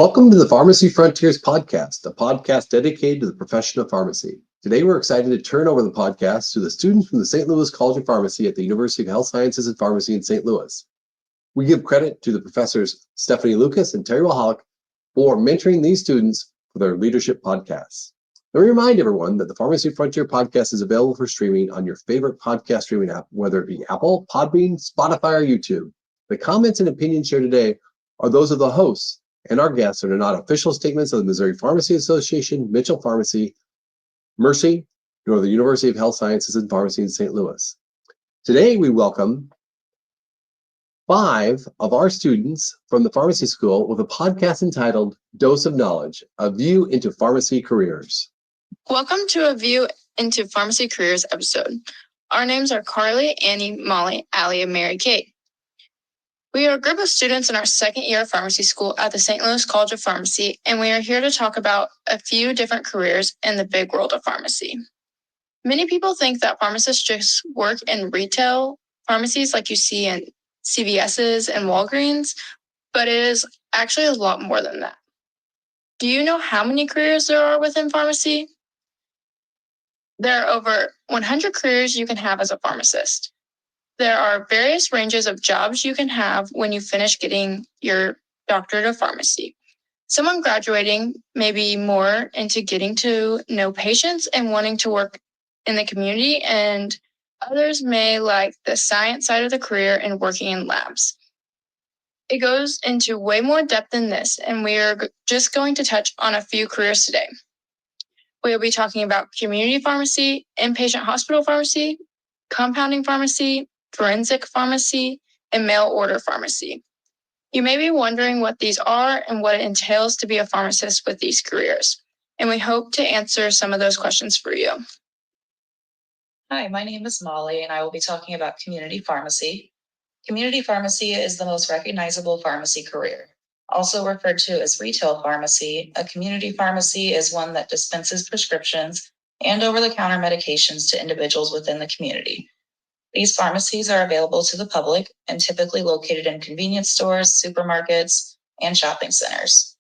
Welcome to the Pharmacy Frontiers podcast, a podcast dedicated to the profession of pharmacy. Today, we're excited to turn over the podcast to the students from the St. Louis College of Pharmacy at the University of Health Sciences and Pharmacy in St. Louis. We give credit to the professors Stephanie Lucas and Terry Walhalla for mentoring these students for their leadership podcasts. Let me remind everyone that the Pharmacy Frontier podcast is available for streaming on your favorite podcast streaming app, whether it be Apple, Podbean, Spotify, or YouTube. The comments and opinions shared today are those of the hosts and our guests and are not official statements of the Missouri Pharmacy Association, Mitchell Pharmacy, Mercy, nor the University of Health Sciences and Pharmacy in St. Louis. Today, we welcome 5 of our students from the pharmacy school with a podcast entitled Dose of Knowledge, A View into Pharmacy Careers. Welcome to A View into Pharmacy Careers episode. Our names are Carly, Annie, Molly, Allie, and Mary Kate. We are a group of students in our second year of pharmacy school at the St. Louis College of Pharmacy, and we are here to talk about a few different careers in the big world of pharmacy. Many people think that pharmacists just work in retail pharmacies like you see in CVS's and Walgreens, but it is actually a lot more than that. Do you know how many careers there are within pharmacy? There are over 100 careers you can have as a pharmacist. There are various ranges of jobs you can have when you finish getting your doctorate of pharmacy. Someone graduating may be more into getting to know patients and wanting to work in the community, and others may like the science side of the career and working in labs. It goes into way more depth than this, and we are just going to touch on a few careers today. We will be talking about community pharmacy, inpatient hospital pharmacy, compounding pharmacy, forensic pharmacy, and mail order pharmacy. You may be wondering what these are and what it entails to be a pharmacist with these careers, and we hope to answer some of those questions for you. Hi, my name is Molly, and I will be talking about community pharmacy. Community pharmacy is the most recognizable pharmacy career. Also referred to as retail pharmacy, a community pharmacy is one that dispenses prescriptions and over-the-counter medications to individuals within the community. These pharmacies are available to the public and typically located in convenience stores, supermarkets, and shopping centers.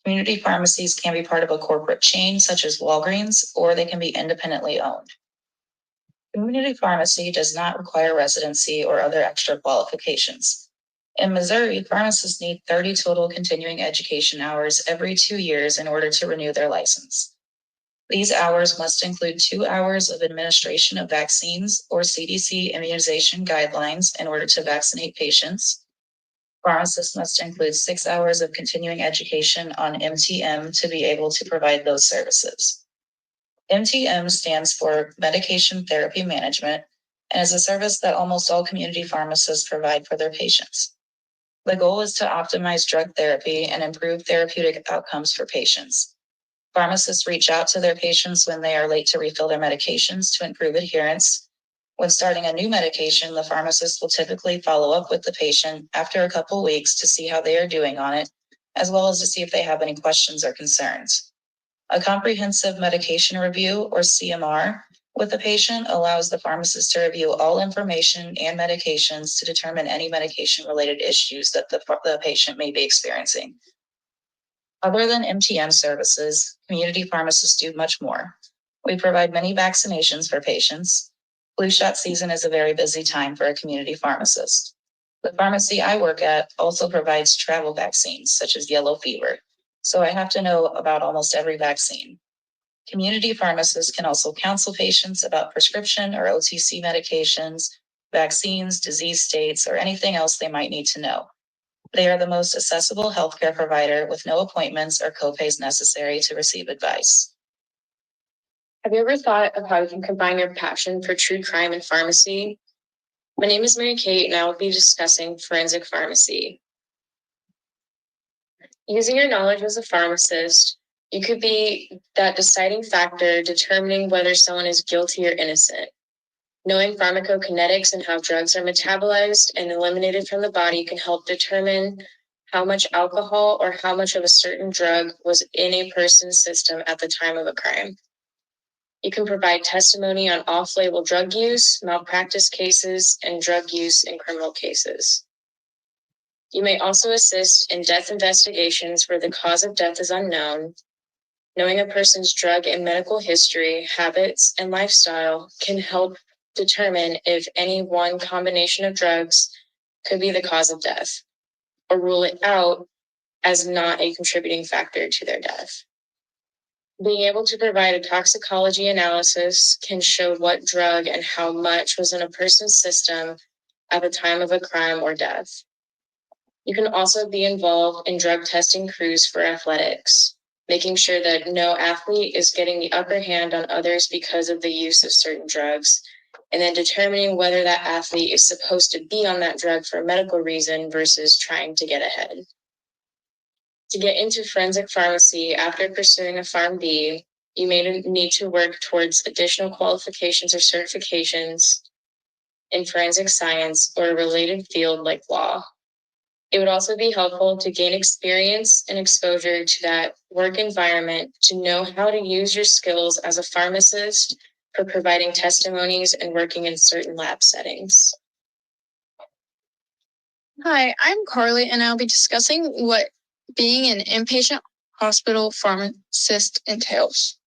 Community pharmacies can be part of a corporate chain such as Walgreens, or they can be independently owned. Community pharmacy does not require residency or other extra qualifications. In Missouri, pharmacists need 30 total continuing education hours every 2 years in order to renew their license. These hours must include 2 hours of administration of vaccines or CDC immunization guidelines in order to vaccinate patients. Pharmacists must include 6 hours of continuing education on MTM to be able to provide those services. MTM stands for Medication Therapy Management and is a service that almost all community pharmacists provide for their patients. The goal is to optimize drug therapy and improve therapeutic outcomes for patients. Pharmacists reach out to their patients when they are late to refill their medications to improve adherence. When starting a new medication, the pharmacist will typically follow up with the patient after a couple weeks to see how they are doing on it, as well as to see if they have any questions or concerns. A comprehensive medication review, or CMR, with the patient allows the pharmacist to review all information and medications to determine any medication-related issues that the patient may be experiencing. Other than MTM services, community pharmacists do much more. We provide many vaccinations for patients. Flu shot season is a very busy time for a community pharmacist. The pharmacy I work at also provides travel vaccines, such as yellow fever, so I have to know about almost every vaccine. Community pharmacists can also counsel patients about prescription or OTC medications, vaccines, disease states, or anything else they might need to know. They are the most accessible healthcare provider with no appointments or copays necessary to receive advice. Have you ever thought of how you can combine your passion for true crime and pharmacy? My name is Mary Kate, and I will be discussing forensic pharmacy. Using your knowledge as a pharmacist, you could be that deciding factor determining whether someone is guilty or innocent. Knowing pharmacokinetics and how drugs are metabolized and eliminated from the body can help determine how much alcohol or how much of a certain drug was in a person's system at the time of a crime. You can provide testimony on off-label drug use, malpractice cases, and drug use in criminal cases. You may also assist in death investigations where the cause of death is unknown. Knowing a person's drug and medical history, habits, and lifestyle can help determine if any one combination of drugs could be the cause of death, or rule it out as not a contributing factor to their death. Being able to provide a toxicology analysis can show what drug and how much was in a person's system at the time of a crime or death. You can also be involved in drug testing crews for athletics, making sure that no athlete is getting the upper hand on others because of the use of certain drugs, and then determining whether that athlete is supposed to be on that drug for a medical reason versus trying to get ahead. To get into forensic pharmacy after pursuing a PharmD, you may need to work towards additional qualifications or certifications in forensic science or a related field like law. It would also be helpful to gain experience and exposure to that work environment to know how to use your skills as a pharmacist for providing testimonies and working in certain lab settings. Hi, I'm Carly, and I'll be discussing what being an inpatient hospital pharmacist entails.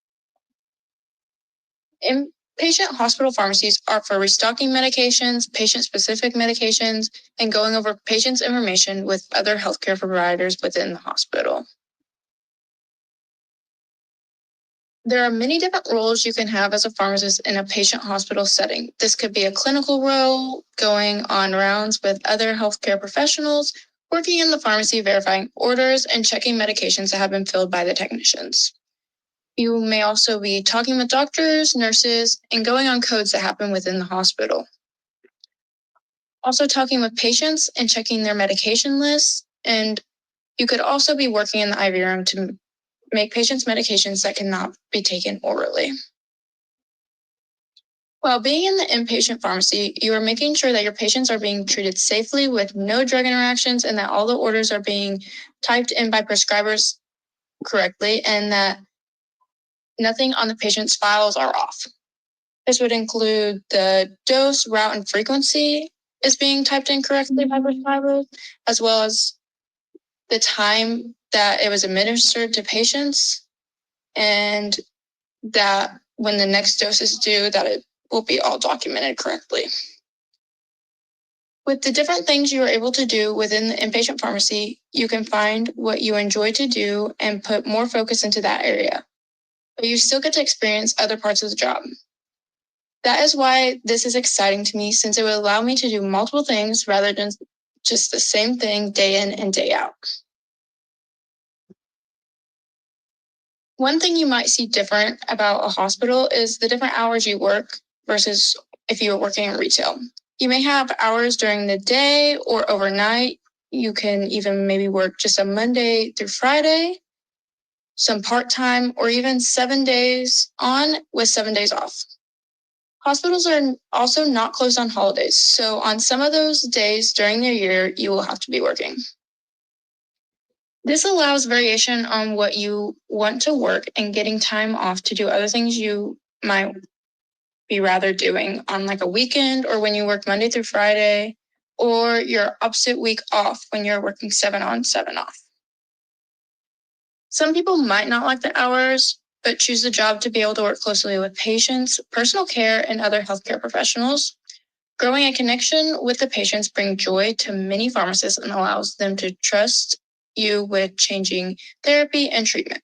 Inpatient hospital pharmacies are for restocking medications, patient-specific medications, and going over patients' information with other healthcare providers within the hospital. There are many different roles you can have as a pharmacist in a patient hospital setting. This could be a clinical role, going on rounds with other healthcare professionals, working in the pharmacy verifying orders, and checking medications that have been filled by the technicians. You may also be talking with doctors, nurses, and going on codes that happen within the hospital. Also talking with patients and checking their medication lists, and you could also be working in the IV room to make patients medications that cannot be taken orally. While being in the inpatient pharmacy, you are making sure that your patients are being treated safely with no drug interactions and that all the orders are being typed in by prescribers correctly and that nothing on the patient's files are off. This would include the dose, route, and frequency is being typed in correctly by prescribers, as well as the time that it was administered to patients, and that when the next dose is due, that it will be all documented correctly. With the different things you are able to do within the inpatient pharmacy, you can find what you enjoy to do and put more focus into that area. But you still get to experience other parts of the job. That is why this is exciting to me, since it will allow me to do multiple things rather than just the same thing day in and day out. One thing you might see different about a hospital is the different hours you work versus if you were working in retail. You may have hours during the day or overnight. You can even maybe work just a Monday through Friday, some part-time, or even 7 days on with 7 days off. Hospitals are also not closed on holidays, so on some of those days during the year, you will have to be working. This allows variation on what you want to work and getting time off to do other things you might be rather doing on like a weekend or when you work Monday through Friday, or your opposite week off when you're working 7 on, 7 off. Some people might not like the hours, but choose the job to be able to work closely with patients, personal care, and other healthcare professionals. Growing a connection with the patients brings joy to many pharmacists and allows them to trust you with changing therapy and treatment.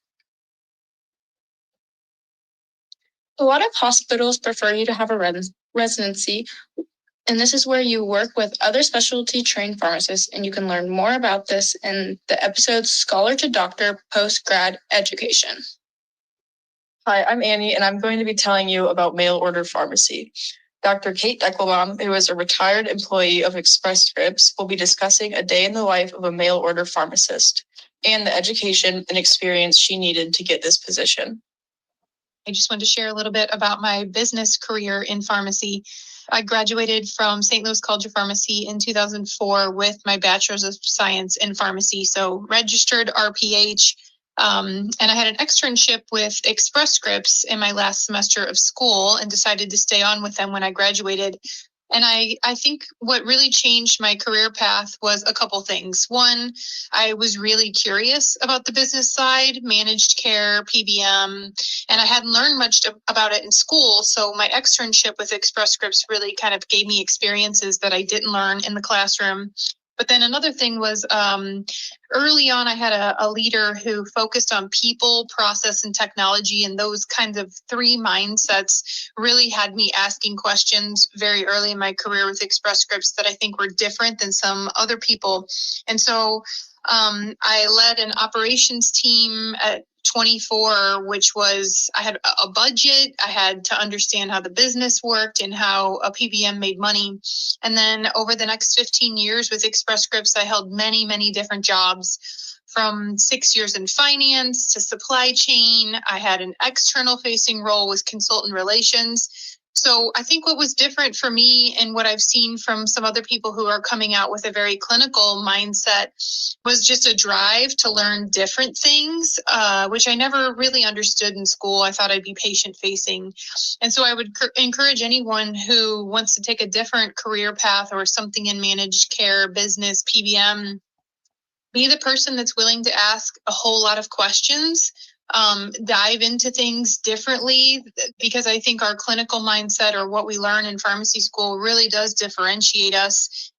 A lot of hospitals prefer you to have a residency, and this is where you work with other specialty trained pharmacists, and you can learn more about this in the episode Scholar to Doctor Postgrad Education. Hi, I'm Annie, and I'm going to be telling you about mail order pharmacy. Dr. Kate Deckelbaum, who is a retired employee of Express Scripts, will be discussing a day in the life of a mail order pharmacist and the education and experience she needed to get this position. I just wanted to share a little bit about my business career in pharmacy. I graduated from St. Louis College of Pharmacy in 2004 with my Bachelor's of Science in Pharmacy, so registered RPH. And I had an externship with Express Scripts in my last semester of school and decided to stay on with them when I graduated. And I think what really changed my career path was a couple things. One, I was really curious about the business side, managed care, PBM, and I hadn't learned much about it in school. So my externship with Express Scripts really kind of gave me experiences that I didn't learn in the classroom. But then another thing was early on, I had a leader who focused on people, process, and technology, and those kinds of three mindsets really had me asking questions very early in my career with Express Scripts that I think were different than some other people. And so I led an operations team at 24, which was, I had a budget. I had to understand how the business worked and how a PBM made money. And then over the next 15 years with Express Scripts, I held many, many different jobs, from 6 years in finance to supply chain. I had an external facing role with consultant relations. So I think what was different for me and what I've seen from some other people who are coming out with a very clinical mindset was just a drive to learn different things, which I never really understood in school. I thought I'd be patient facing. And so I would encourage anyone who wants to take a different career path or something in managed care, business, PBM, be the person that's willing to ask a whole lot of questions, dive into things differently, because I think our clinical mindset or what we learn in pharmacy school really does differentiate us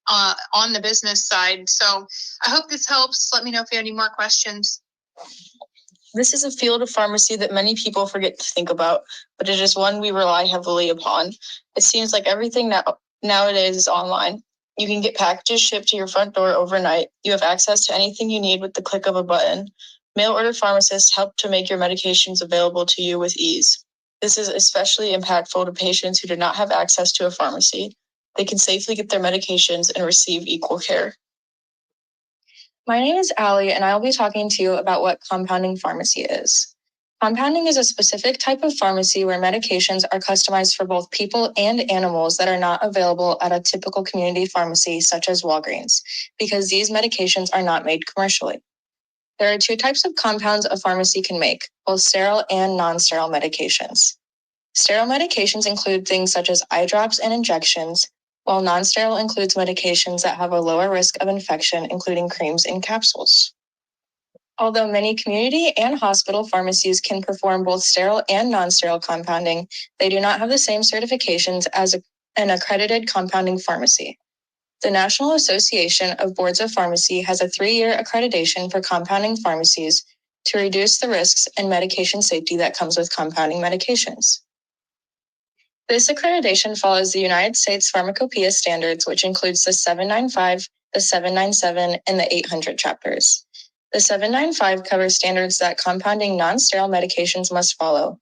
on the business side. So I hope this helps. Let me know if you have any more questions. This is a field of pharmacy that many people forget to think about, but it is one we rely heavily upon. It seems like everything nowadays is online. You can get packages shipped to your front door overnight. You have access to anything you need with the click of a button. Mail order pharmacists help to make your medications available to you with ease. This is especially impactful to patients who do not have access to a pharmacy. They can safely get their medications and receive equal care. My name is Allie, and I'll be talking to you about what compounding pharmacy is. Compounding is a specific type of pharmacy where medications are customized for both people and animals that are not available at a typical community pharmacy such as Walgreens, because these medications are not made commercially. There are two types of compounds a pharmacy can make, both sterile and non-sterile medications. Sterile medications include things such as eye drops and injections, while non-sterile includes medications that have a lower risk of infection, including creams and capsules. Although many community and hospital pharmacies can perform both sterile and non-sterile compounding, they do not have the same certifications as an accredited compounding pharmacy. The National Association of Boards of Pharmacy has a 3-year accreditation for compounding pharmacies to reduce the risks and medication safety that comes with compounding medications. This accreditation follows the United States Pharmacopoeia standards, which includes the 795, the 797, and the 800 chapters. The 795 covers standards that compounding non-sterile medications must follow.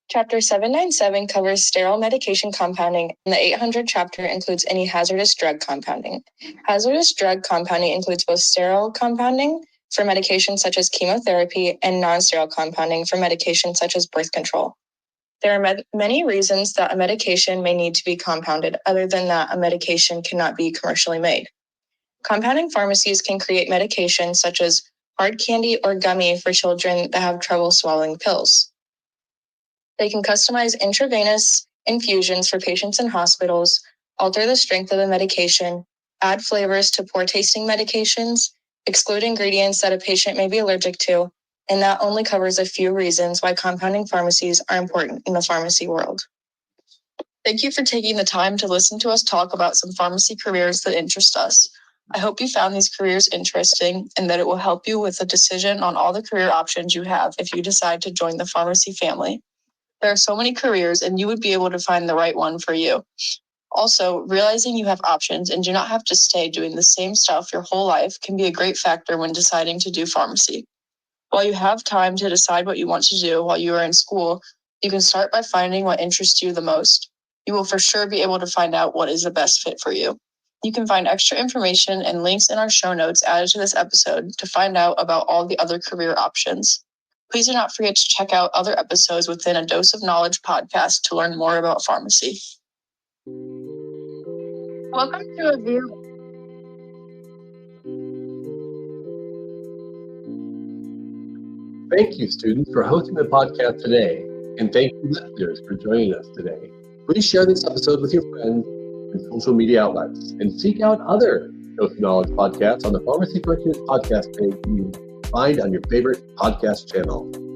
Chapter 797 covers sterile medication compounding, and the 800 chapter includes any hazardous drug compounding. Hazardous drug compounding includes both sterile compounding for medications such as chemotherapy and non-sterile compounding for medications such as birth control. There are many reasons that a medication may need to be compounded, other than that a medication cannot be commercially made. Compounding pharmacies can create medications such as hard candy or gummy for children that have trouble swallowing pills. They can customize intravenous infusions for patients in hospitals, alter the strength of the medication, add flavors to poor-tasting medications, exclude ingredients that a patient may be allergic to, and that only covers a few reasons why compounding pharmacies are important in the pharmacy world. Thank you for taking the time to listen to us talk about some pharmacy careers that interest us. I hope you found these careers interesting and that it will help you with a decision on all the career options you have if you decide to join the pharmacy family. There are so many careers, and you would be able to find the right one for you. Also, realizing you have options and do not have to stay doing the same stuff your whole life can be a great factor when deciding to do pharmacy. While you have time to decide what you want to do while you are in school, you can start by finding what interests you the most. You will for sure be able to find out what is the best fit for you. You can find extra information and links in our show notes added to this episode to find out about all the other career options. Please do not forget to check out other episodes within A Dose of Knowledge podcast to learn more about pharmacy. Welcome to a view. Thank you, students, for hosting the podcast today, and thank you, listeners, for joining us today. Please share this episode with your friends and social media outlets. And seek out other Dose of Knowledge podcasts on the Pharmacy Frontiers podcast page you find on your favorite podcast channel.